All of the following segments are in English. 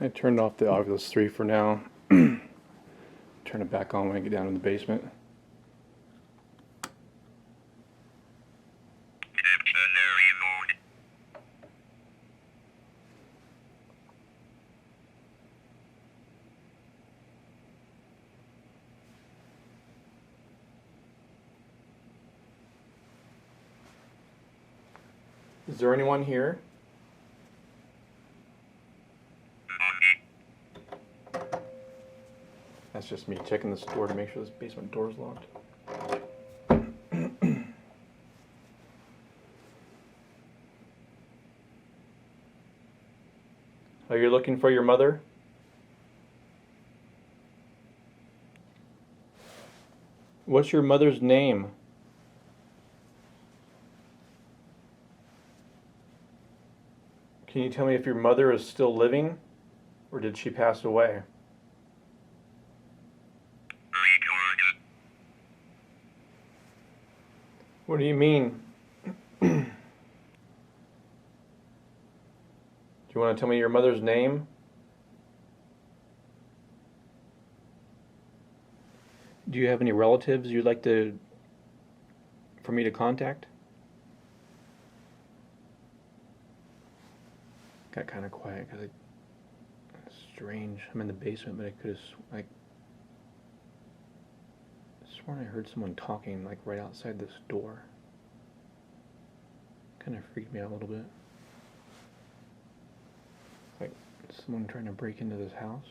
I turned off the Ovilus III for now. Turn it back on when I get down in the basement. Is there anyone here? That's just me checking this door to make sure this basement door is locked. Are you looking for your mother? What's your mother's name? Can you tell me if your mother is still living, or did she pass away? What do you mean? Do you want to tell me your mother's name? Do you have any relatives you'd like for me to contact? Got kind of quiet because it's strange. I'm in the basement, but I could have sworn I heard someone talking like right outside this door. Kind of freaked me out a little bit. Like someone trying to break into this house.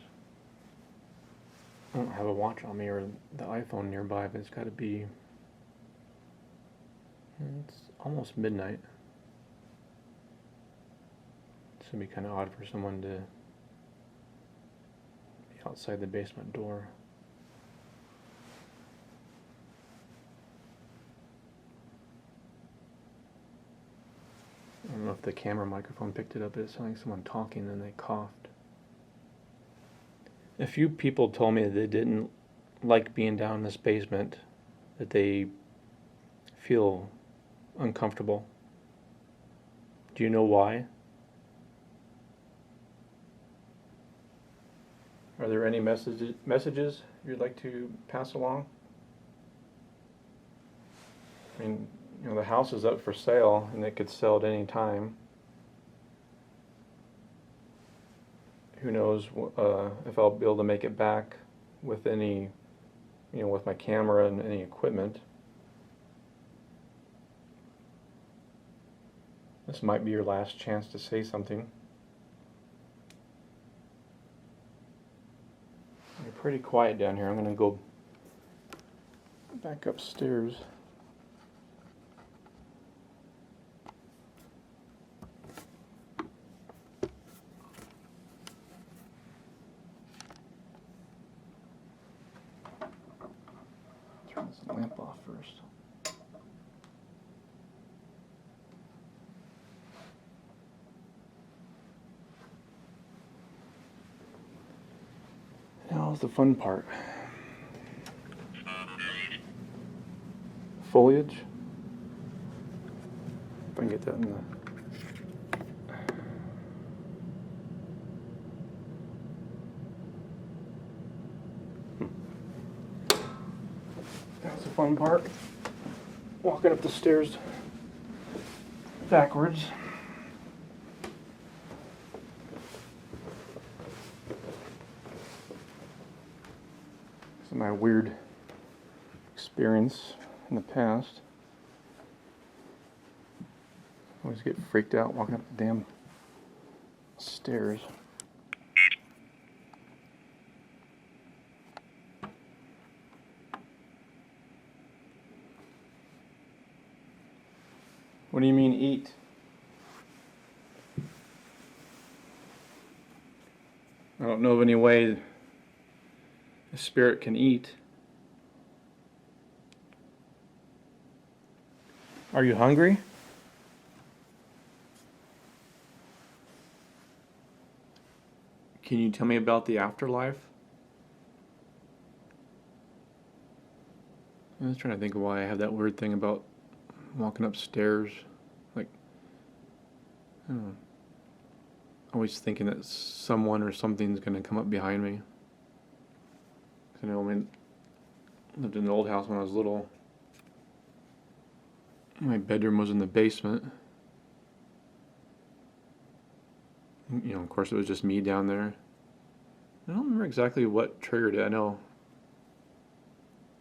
I don't have a watch on me or the iPhone nearby, but it's got to be... It's almost midnight. It's going to be kind of odd for someone to be outside the basement door. I don't know if the camera microphone picked it up, but it sounded like someone talking and then they coughed. A few people told me that they didn't like being down in this basement, that they feel uncomfortable. Do you know why? Are there any messages you'd like to pass along? I mean, you know, the house is up for sale and it could sell at any time. Who knows if I'll be able to make it back with any, with my camera and any equipment. This might be your last chance to say something. You're pretty quiet down here. I'm going to go back upstairs. Turn this lamp off first. Now's the fun part. Foliage. If I can get that in the... That's the fun part. Walking up the stairs backwards. This is my weird experience in the past. I always get freaked out walking up the damn stairs. What do you mean eat? I don't know of any way a spirit can eat. Are you hungry? Can you tell me about the afterlife? I was trying to think of why I have that weird thing about walking upstairs. Like, I don't know. Always thinking that someone or something's going to come up behind me. I know when I lived in an old house when I was little. My bedroom was in the basement. You know, of course, it was just me down there. I don't remember exactly what triggered it. I know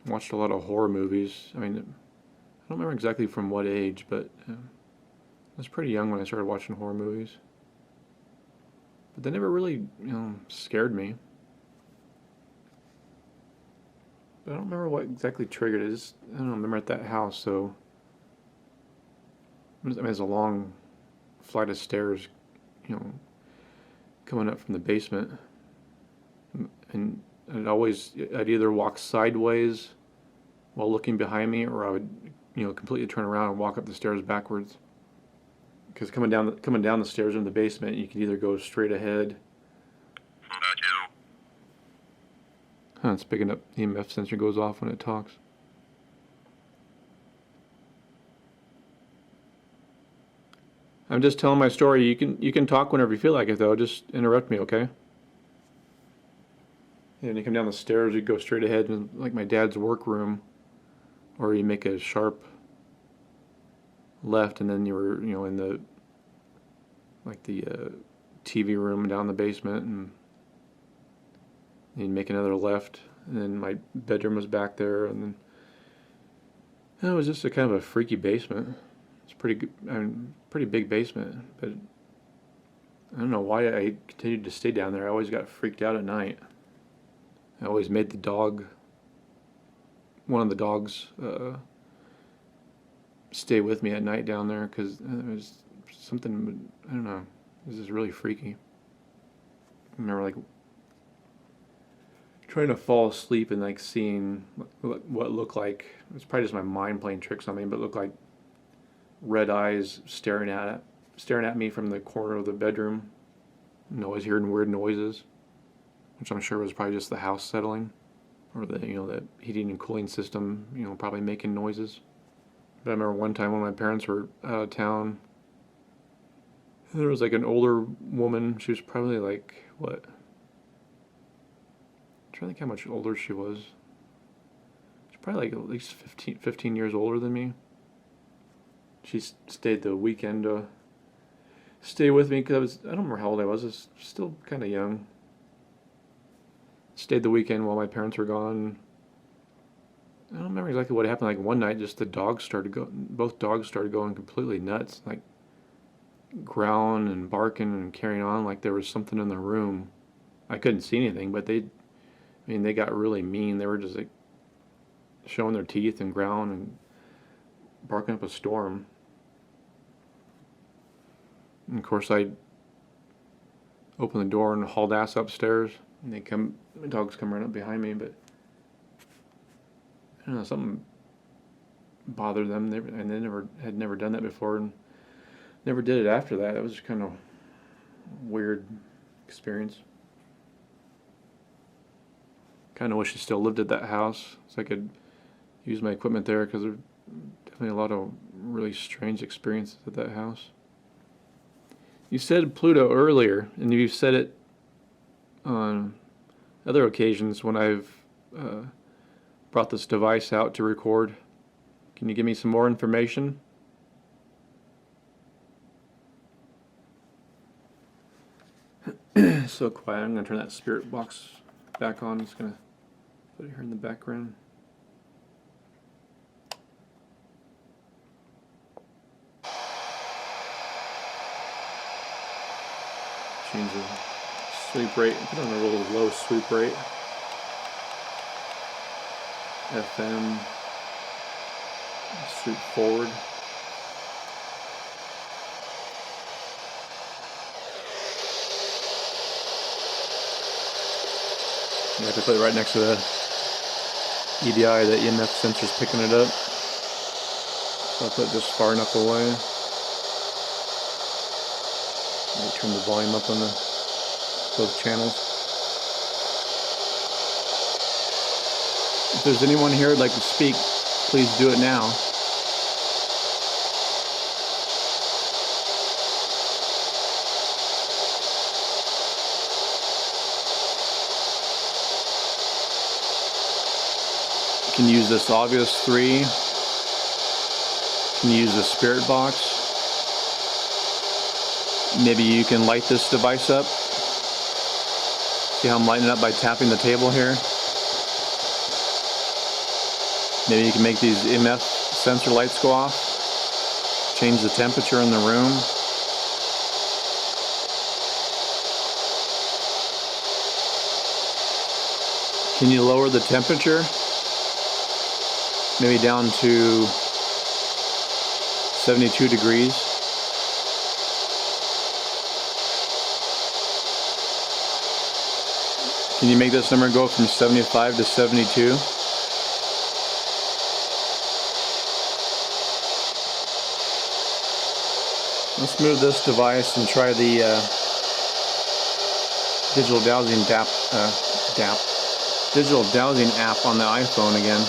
I watched a lot of horror movies. I mean, I don't remember exactly from what age, but I was pretty young when I started watching horror movies. But they never really, scared me. But I don't remember what exactly triggered it. I don't remember at that house, so I mean, it's a long flight of stairs, coming up from the basement. And I'd either walk sideways while looking behind me, or I would, completely turn around and walk up the stairs backwards. Because coming down the stairs in the basement, you can either go straight ahead. It's picking up. The EMF sensor goes off when it talks. I'm just telling my story. You can talk whenever you feel like it, though. Just interrupt me, okay? And you come down the stairs, you go straight ahead, and like my dad's workroom, or you make a sharp left, and then you were, in the TV room down the basement, and you'd make another left, and then my bedroom was back there, and then it was just a kind of a freaky basement. It's pretty big basement, but I don't know why I continued to stay down there. I always got freaked out at night. I always made one of the dogs, stay with me at night down there, because there was something, I don't know, it was just really freaky. I remember trying to fall asleep and seeing what looked like, it was probably just my mind playing tricks on me, but it looked like red eyes staring at me from the corner of the bedroom, and always hearing weird noises, which I'm sure was probably just the house settling, or the heating and cooling system, probably making noises. But I remember one time when my parents were out of town, there was an older woman. She was probably what? I'm trying to think how much older she was. She's probably at least 15 years older than me. She stayed the weekend to stay with me because I don't remember how old I was. I was still kind of young. Stayed the weekend while my parents were gone. I don't remember exactly what happened. One night, just both dogs started going completely nuts, growling and barking and carrying on like there was something in the room. I couldn't see anything, but they got really mean. They were just showing their teeth and growling and barking up a storm. And of course, I opened the door and hauled ass upstairs, and the dogs come right up behind me, but I don't know, something bothered them, and they had never done that before, and never did it after that. It was kind of weird experience. Kind of wish I still lived at that house so I could use my equipment there, because there are definitely a lot of really strange experiences at that house. You said Pluto earlier, and you've said it on other occasions when I've brought this device out to record. Can you give me some more information? So quiet. I'm going to turn that spirit box back on. I'm just going to put it here in the background. Change the sweep rate. Put on a little low sweep rate. FM. Sweep forward. You have to put it right next to the EDI, the EMF sensor's picking it up. So I'll put it just far enough away. Maybe turn the volume up on both channels. If there's anyone here who'd like to speak, please do it now. You can use this Ovilus III. You can use the Spirit Box. Maybe you can light this device up. See how I'm lighting it up by tapping the table here? Maybe you can make these EMF sensor lights go off. Change the temperature in the room. Can you lower the temperature? Maybe down to 72 degrees. Can you make this number go from 75 to 72? Let's move this device and try the digital dowsing digital dowsing app on the iPhone again.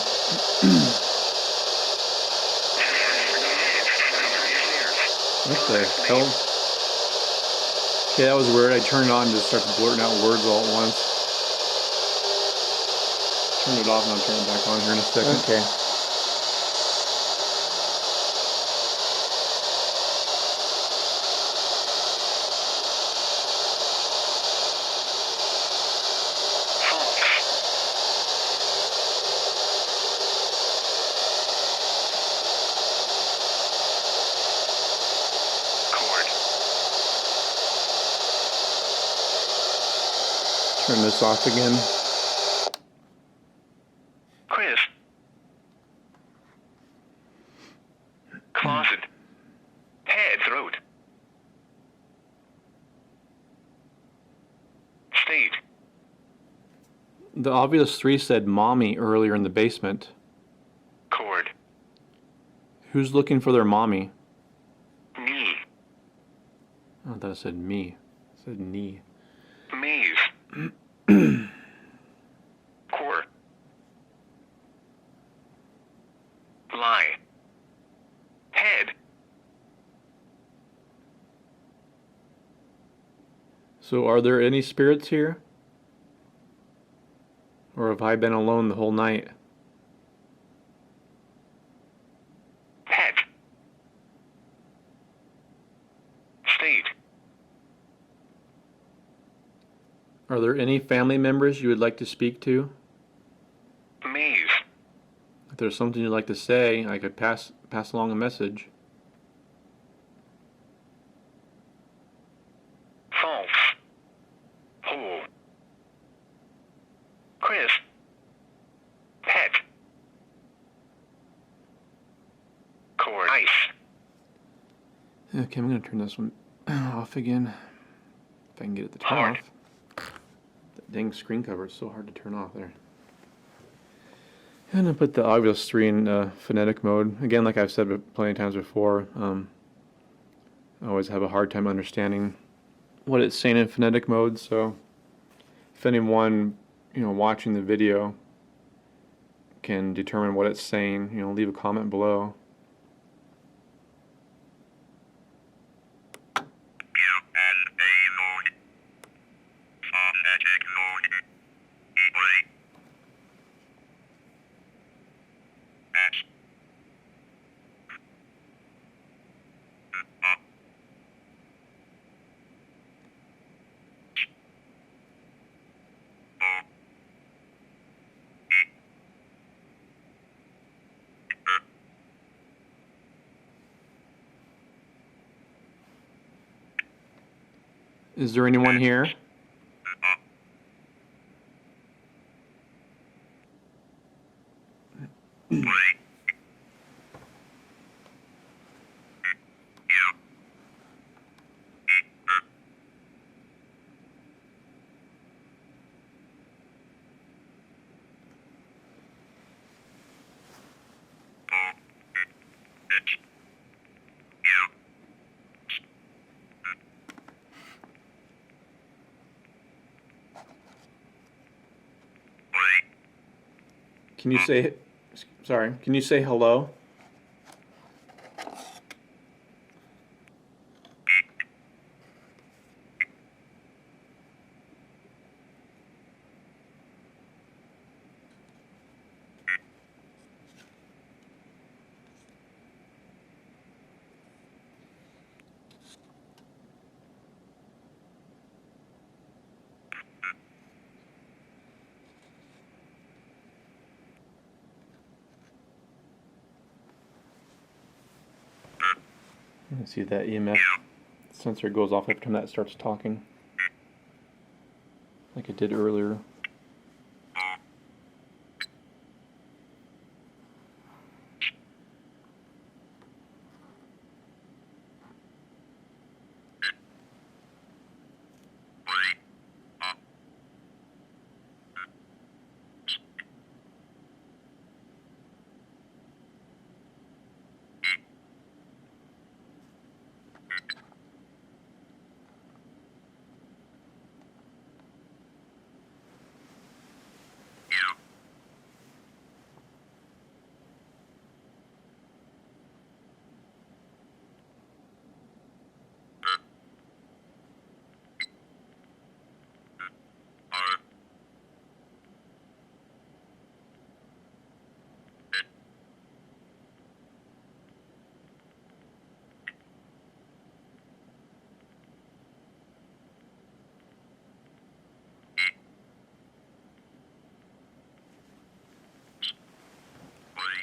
What the hell? Okay, that was weird. I turned it on to start blurting out words all at once. Turn it off and I'll turn it back on here in a second. Okay. Turn this off again. Chris. Closet. Head, throat. State. The Ovilus III said mommy earlier in the basement. Cord. Who's looking for their mommy? Knee. Oh, I thought it said me. It said knee. Maze. Core. Lie. Head. So are there any spirits here? Or have I been alone the whole night? Pet. State. Are there any family members you would like to speak to? Maze. If there's something you'd like to say, I could pass along a message. False. Hole. Chris. Pet. Cord. Ice. Okay, I'm going to turn this one off again. If I can get it to turn Hard. off. That dang screen cover is so hard to turn off there. And I put the Ovilus III in phonetic mode. Again, like I've said plenty of times before, I always have a hard time understanding what it's saying in phonetic mode. So if anyone, watching the video can determine what it's saying, leave a comment below. Is there anyone here? Can you say, sorry, can you say hello? You see that EMF sensor goes off every time that starts talking, like it did earlier.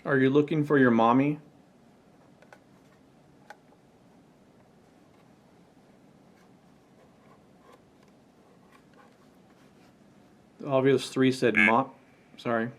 Are you looking for your mommy? Ovilus III said mom. Sorry.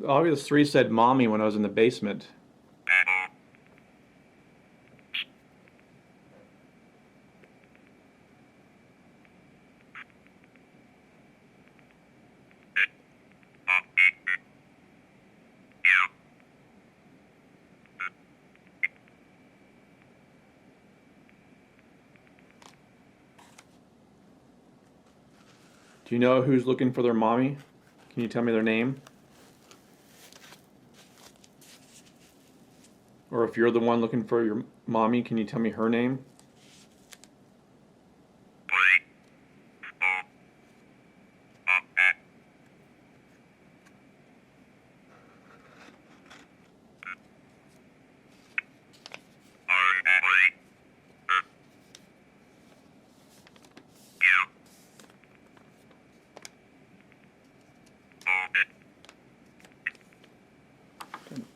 Ovilus III said mommy when I was in the basement. Do you know who's looking for their mommy? Can you tell me their name? Or if you're the one looking for your mommy, can you tell me her name?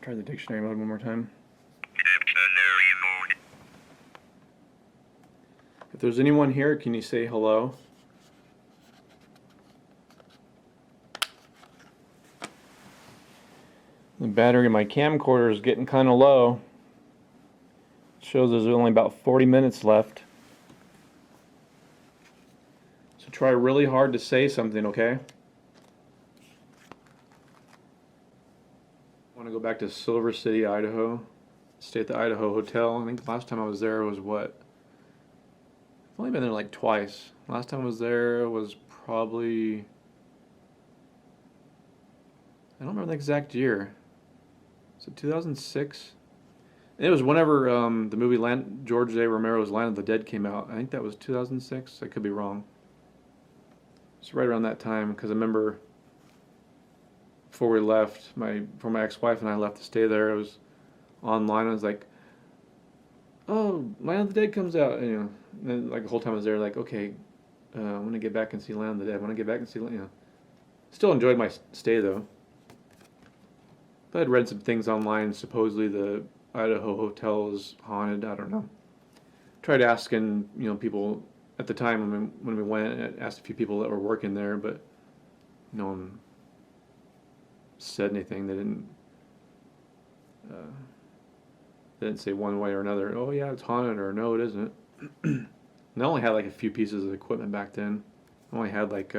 Try the dictionary mode one more time. If there's anyone here, can you say hello? The battery in my camcorder is getting kind of low. It shows there's only about 40 minutes left. So try really hard to say something, okay? I want to go back to Silver City, Idaho. Stay at the Idaho Hotel. I think the last time I was there was what? I've only been there like twice. Last time I was there was probably... I don't remember the exact year. Was it 2006? It was whenever the movie George A. Romero's Land of the Dead came out. I think that was 2006. I could be wrong. It's right around that time because I remember before we left, my ex-wife and I left to stay there. I was online. I was like, "Oh, Land of the Dead comes out," and, you know. And then like the whole time I was there, like, okay, I want to get back and see Land of the Dead. I want to get back and see, you know. Still enjoyed my stay though. But I'd read some things online. Supposedly the Idaho hotel is haunted. I don't know. Tried asking, you know, people at the time when we went. I asked a few people that were working there, but no one said anything. They didn't say one way or another. Oh yeah, it's haunted, or no, it isn't. And I only had like a few pieces of equipment back then. I only had like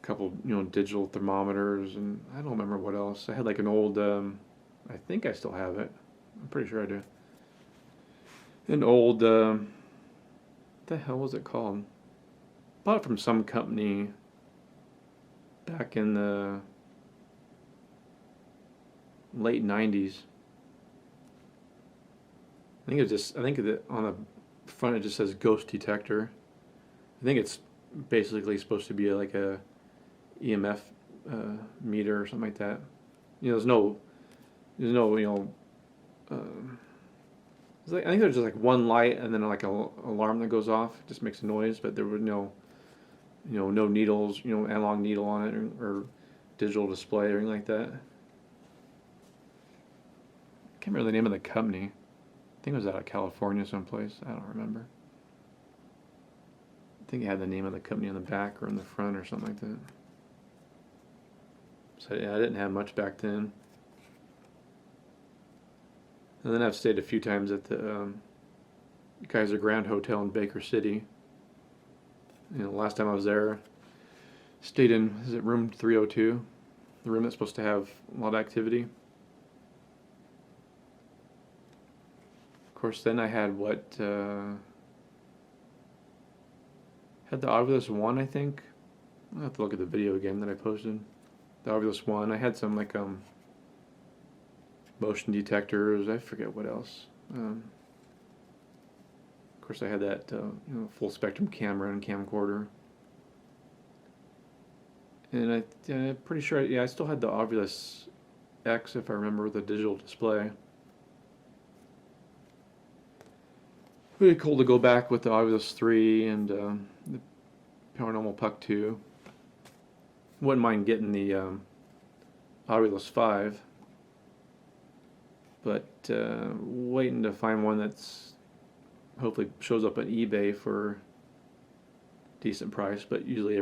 couple, digital thermometers, and I don't remember what else. I had like an old, I think I still have it. I'm pretty sure I do. An old, what the hell was it called? Bought it from some company back in the late 90s. I think on the front it just says ghost detector. I think it's basically supposed to be like a EMF meter or something like that. There's no, I think there's just like one light and then like a alarm that goes off. It just makes a noise, but there were no needles, analog needle on it or digital display or anything like that. I can't remember the name of the company. I think it was out of California someplace. I don't remember. I think it had the name of the company on the back or in the front or something like that. So yeah, I didn't have much back then. And then I've stayed a few times at the Kaiser Grand Hotel in Baker City. Last time I was there, stayed in, is it room 302? The room that's supposed to have a lot of activity. Of course, then I had had the Ovilus 1, I think. I'll have to look at the video again that I posted. The Ovilus 1. I had some like motion detectors. I forget what else. Of course, I had that full spectrum camera and camcorder. And I'm pretty sure, I still had the Ovilus X, if I remember, with the digital display. Pretty cool to go back with the Ovilus III and the Paranormal Puck 2. Wouldn't mind getting the Ovilus 5, but waiting to find one that's hopefully shows up on eBay for a decent price. But usually,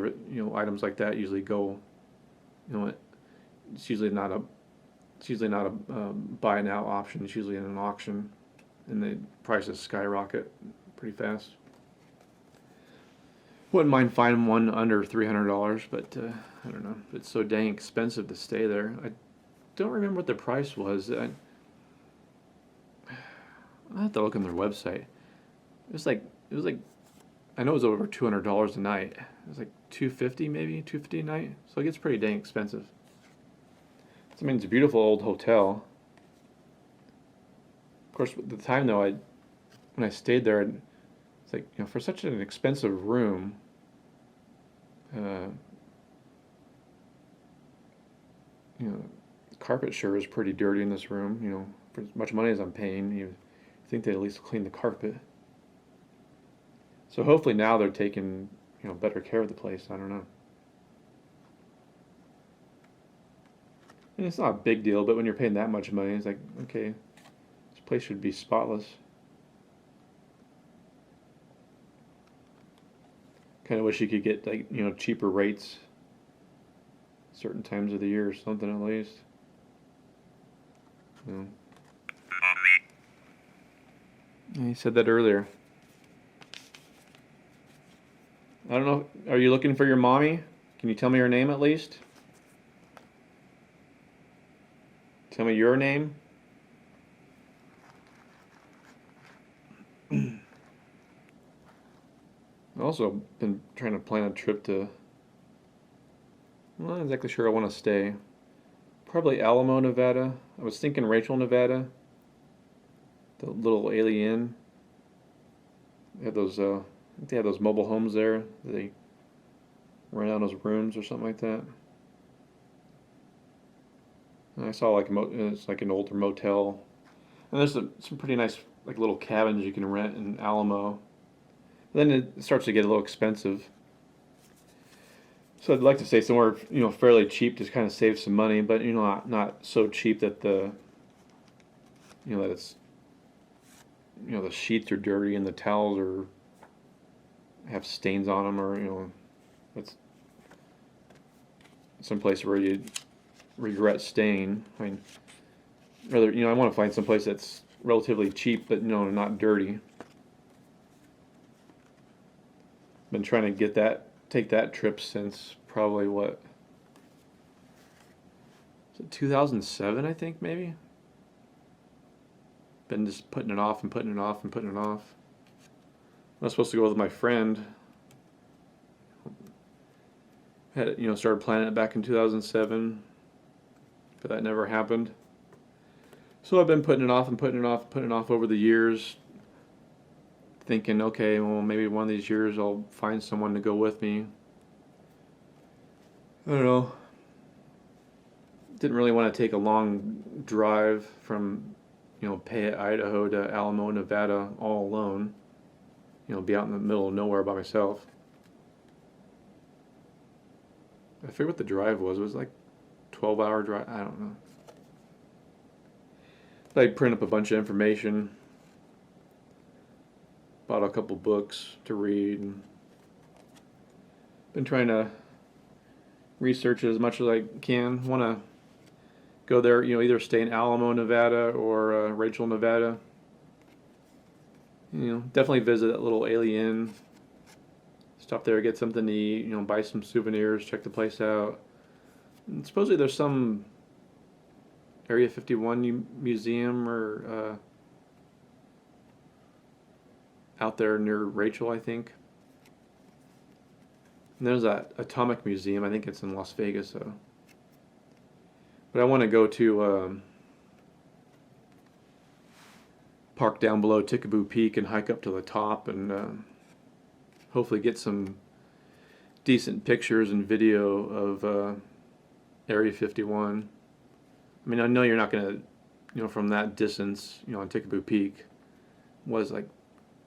items like that usually go, it's usually not a buy now option. It's usually in an auction, and the prices skyrocket pretty fast. Wouldn't mind finding one under $300, but I don't know. It's so dang expensive to stay there. I don't remember what the price was. I'll have to look on their website. It was like I know it was over $200 a night. It was like $250 maybe, $250 a night. So it gets pretty dang expensive. I mean, it's a beautiful old hotel. Of course, at the time though, when I stayed there, it's like, for such an expensive room, the carpet sure is pretty dirty in this room. For as much money as I'm paying, you think they'd at least clean the carpet. So hopefully now they're taking, better care of the place. I don't know. And it's not a big deal, but when you're paying that much money, it's like, okay, this place should be spotless. Kind of wish you could get like cheaper rates certain times of the year or something at least. Yeah, he said that earlier. I don't know. Are you looking for your mommy? Can you tell me her name at least? Tell me your name. I've also been trying to plan a trip to, I'm not exactly sure I want to stay. Probably Alamo, Nevada. I was thinking Rachel, Nevada. The little alien. They have those, I think they have those mobile homes there. They rent out those rooms or something like that. And I saw it's like an older motel. And there's some pretty nice like little cabins you can rent in Alamo. Then it starts to get a little expensive. So I'd like to stay somewhere, fairly cheap to kind of save some money, but not so cheap that that it's, the sheets are dirty and the towels have stains on them, or it's some place where you regret staying. I mean, rather, I want to find some place that's relatively cheap, but not dirty. Been trying to take that trip since probably what? Is it 2007, I think, maybe? Been just putting it off and putting it off and putting it off. I was supposed to go with my friend. Had, started planning it back in 2007, but that never happened. So I've been putting it off and putting it off, putting it off over the years, thinking, okay, well, maybe one of these years I'll find someone to go with me. I don't know. Didn't really want to take a long drive from, Payette, Idaho to Alamo, Nevada all alone. Be out in the middle of nowhere by myself. I forget what the drive was. It was like 12-hour drive. I don't know. I print up a bunch of information. Bought a couple books to read. And been trying to research it as much as I can. Want to go there, either stay in Alamo, Nevada or Rachel, Nevada. Definitely visit that little alien. Stop there, get something to eat, buy some souvenirs, check the place out. And supposedly there's some Area 51 museum or out there near Rachel, I think. And there's that atomic museum. I think it's in Las Vegas, though. But I want to go to park down below Tickaboo Peak and hike up to the top and hopefully get some decent pictures and video of Area 51. I mean, I know you're not going to, from that distance, on Tickaboo Peak, was like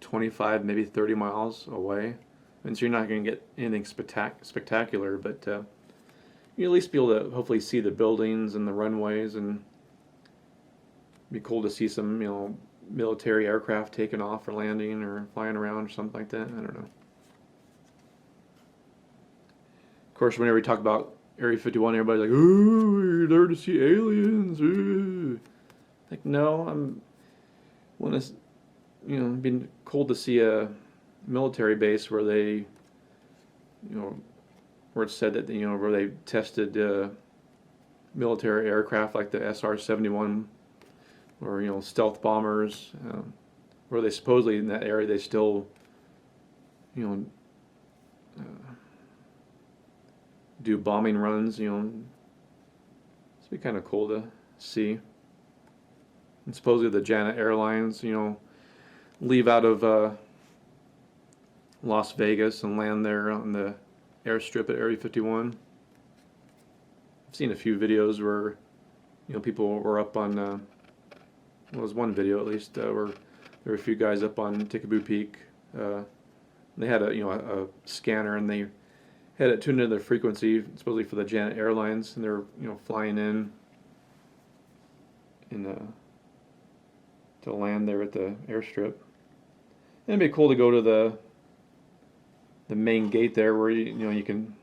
25, maybe 30 miles away. And so you're not going to get anything spectacular, but you at least be able to hopefully see the buildings and the runways, and it'd be cool to see some, military aircraft taking off or landing or flying around or something like that. I don't know. Of course, whenever we talk about Area 51, everybody's like, "Oh, you're there to see aliens." Ooh. Like, no, been cool to see a military base where they, where it's said that where they tested military aircraft like the SR-71 or stealth bombers, where they supposedly in that area they still do bombing runs. It'd be kind of cool to see. And supposedly the Janet Airlines leave out of Las Vegas and land there on the airstrip at Area 51. I've seen a few videos where people were up on well, there was one video at least where there were a few guys up on Tickaboo Peak. They had a scanner, and they had it tuned into their frequency, supposedly for the Janet Airlines, and they were flying in to land there at the airstrip. And it'd be cool to go to the main gate there, where you can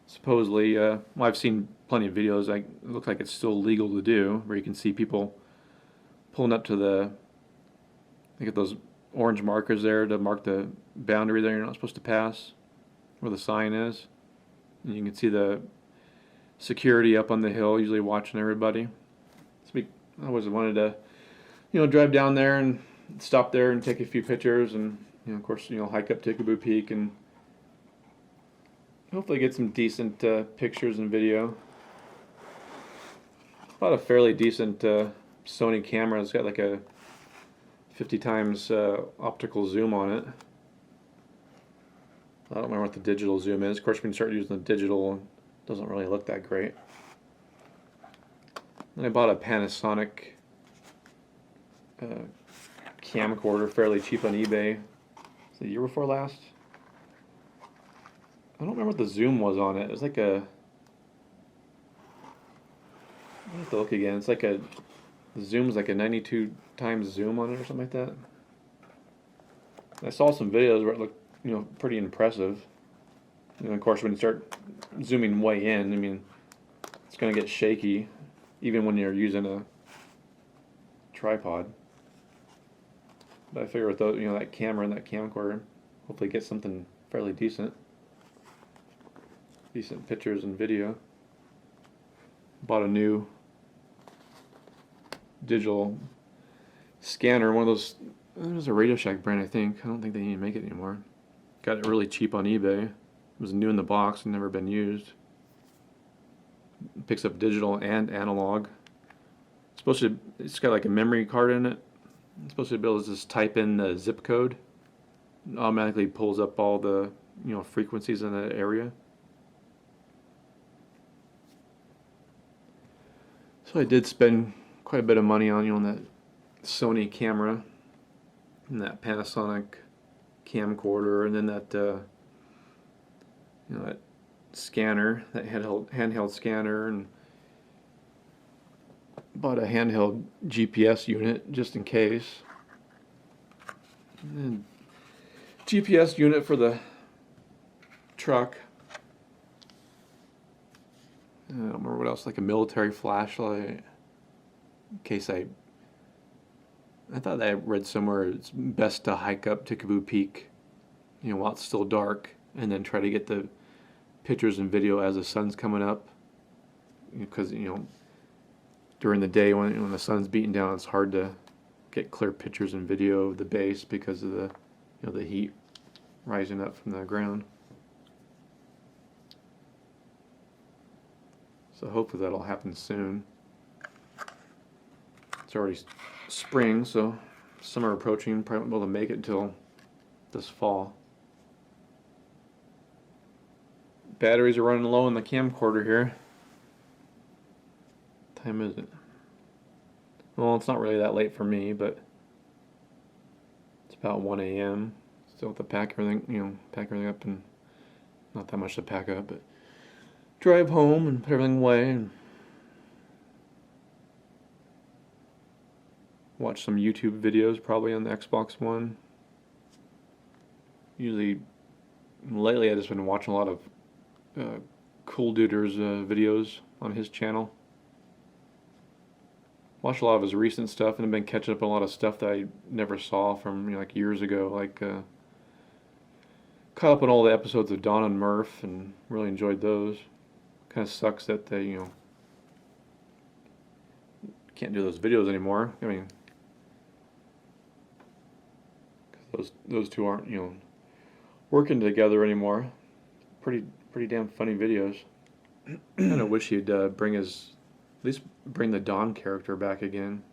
supposedly well, I've seen plenty of videos. It looks like it's still legal to do, where you can see people pulling up to they get those orange markers there to mark the boundary there you're not supposed to pass, where the sign is. And you can see the security up on the hill, usually watching everybody. So I always wanted to, drive down there and stop there and take a few pictures, and of course, hike up Tickaboo Peak and hopefully get some decent pictures and video. Bought a fairly decent Sony camera. It's got like a 50 times optical zoom on it. I don't remember what the digital zoom is. Of course, when you start using the digital, it doesn't really look that great. Then I bought a Panasonic camcorder, fairly cheap on eBay. The year before last. I don't remember what the zoom was on it. It was like I have to look again. It's like the zoom's like a 92 times zoom on it or something like that. I saw some videos where it looked, pretty impressive. And of course, when you start zooming way in, it's going to get shaky, even when you're using a tripod. But I figure with those, that camera and that camcorder, hopefully get something fairly decent. decent pictures and video. Bought a new digital scanner, one of those. It was a Radio Shack brand, I think. I don't think they even make it anymore. Got it really cheap on eBay. It was new in the box and never been used. Picks up digital and analog. It's got like a memory card in it. It's supposed to be able to just type in the zip code. It automatically pulls up all the frequencies in that area. So I did spend quite a bit of money on that Sony camera and that Panasonic camcorder, and then that that scanner, that handheld scanner, and bought a handheld GPS unit just in case. And then GPS unit for the truck. I don't remember what else, like a military flashlight, in case I thought that I read somewhere it's best to hike up to Kivu Peak, while it's still dark, and then try to get the pictures and video as the sun's coming up, because during the day when the sun's beating down, it's hard to get clear pictures and video of the base because of the heat rising up from the ground. So hopefully that'll happen soon. It's already spring, so summer approaching. Probably won't be able to make it until this fall. Batteries are running low in the camcorder here. What time is it? Well, it's not really that late for me, but it's about 1 a.m. Still have to pack everything up, and not that much to pack up, but drive home and put everything away and watch some YouTube videos, probably on the Xbox One. Usually, lately I've just been watching a lot of Cool Duder's videos on his channel. Watched a lot of his recent stuff, and I've been catching up on a lot of stuff that I never saw from like years ago. Like caught up on all the episodes of Don and Murph, and really enjoyed those. Kind of sucks that they can't do those videos anymore. I mean, cause those two aren't working together anymore. Pretty damn funny videos. Kind of wish he'd at least bring the Don character back again.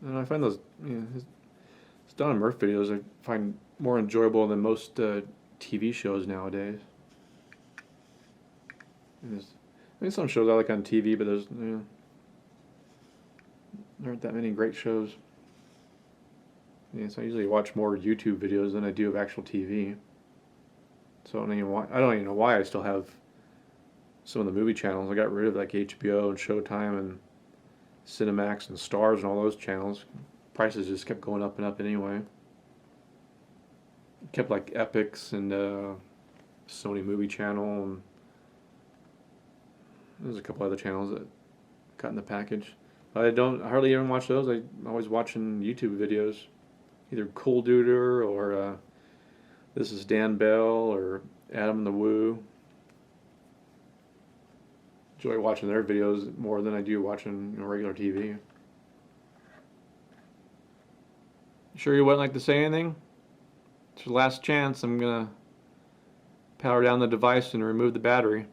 And I find those his Don and Murph videos I find more enjoyable than most TV shows nowadays. Some shows I like on TV, but there aren't that many great shows. So I usually watch more YouTube videos than I do of actual TV. So I don't even know why I still have some of the movie channels. I got rid of like HBO and Showtime and Cinemax and Stars and all those channels. Prices just kept going up and up anyway. Kept like Epix and Sony Movie Channel, and there's a couple other channels that got in the package. But I hardly even watch those. I'm always watching YouTube videos. Either Cool Duder or This is Dan Bell or Adam and the Woo. Enjoy watching their videos more than I do watching regular TV. You sure you wouldn't like to say anything? It's your last chance. I'm gonna power down the device and remove the battery.